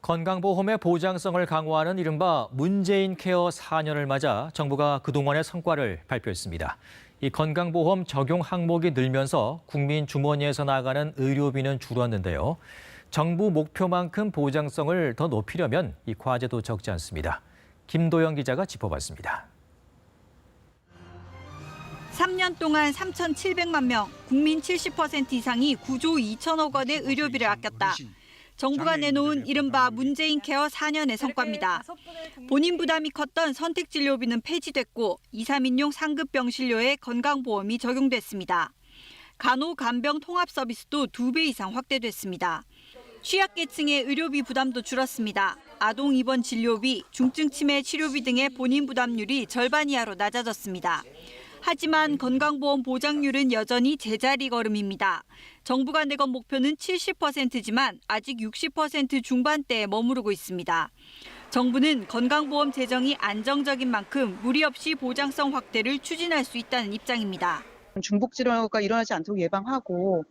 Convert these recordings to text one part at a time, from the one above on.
건강보험의 보장성을 강화하는 이른바 문재인 케어 4년을 맞아 정부가 그동안의 성과를 발표했습니다. 이 건강보험 적용 항목이 늘면서 국민 주머니에서 나가는 의료비는 줄었는데요. 정부 목표만큼 보장성을 더 높이려면 이 과제도 적지 않습니다. 김도영 기자가 짚어봤습니다. 3년 동안 3,700만 명, 국민 70% 이상이 9조 2천억 원의 의료비를 아꼈다. 정부가 내놓은 이른바 문재인 케어 4년의 성과입니다. 본인 부담이 컸던 선택진료비는 폐지됐고 2, 3인용 상급 병실료에 건강보험이 적용됐습니다. 간호, 간병 통합 서비스도 2배 이상 확대됐습니다. 취약계층의 의료비 부담도 줄었습니다. 아동 입원 진료비, 중증 치매 치료비 등의 본인 부담률이 절반 이하로 낮아졌습니다. 하지만 건강보험 보장률은 여전히 제자리 걸음입니다. 정부가 내건 목표는 70%지만 아직 60% 중반대에 머무르고 있습니다. 정부는 건강보험 재정이 안정적인 만큼 무리 없이 보장성 확대를 추진할 수 있다는 입장입니다. 중복 치료가 일어나지 않도록 예방하고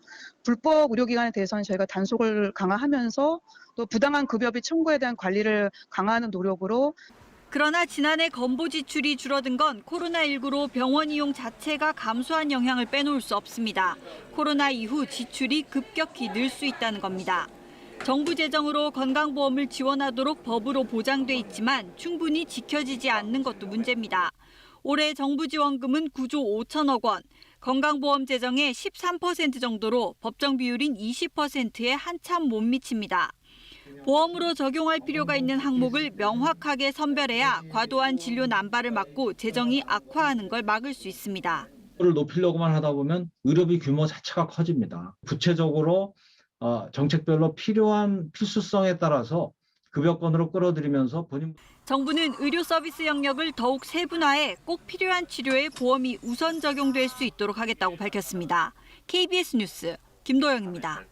불법 의료기관에 대해서는 저희가 단속을 강화하면서 또 부당한 급여비 청구에 대한 관리를 강화하는 노력으로 그러나 지난해 건보 지출이 줄어든 건 코로나19로 병원 이용 자체가 감소한 영향을 빼놓을 수 없습니다. 코로나 이후 지출이 급격히 늘 수 있다는 겁니다. 정부 재정으로 건강보험을 지원하도록 법으로 보장돼 있지만 충분히 지켜지지 않는 것도 문제입니다. 올해 정부 지원금은 9조 5천억 원, 건강보험 재정의 13% 정도로 법정 비율인 20%에 한참 못 미칩니다. 보험으로 적용할 필요가 있는 항목을 명확하게 선별해야 과도한 진료 남발을 막고 재정이 악화하는 걸 막을 수 있습니다. 를 높이려고만 하다 보면 의료비 규모 자체가 커집니다. 구체적으로 정책별로 필요한 필수성에 따라서 급여권으로 끌어들이면서 정부는 의료 서비스 영역을 더욱 세분화해 꼭 필요한 치료에 보험이 우선 적용될 수 있도록 하겠다고 밝혔습니다. KBS 뉴스 김도영입니다.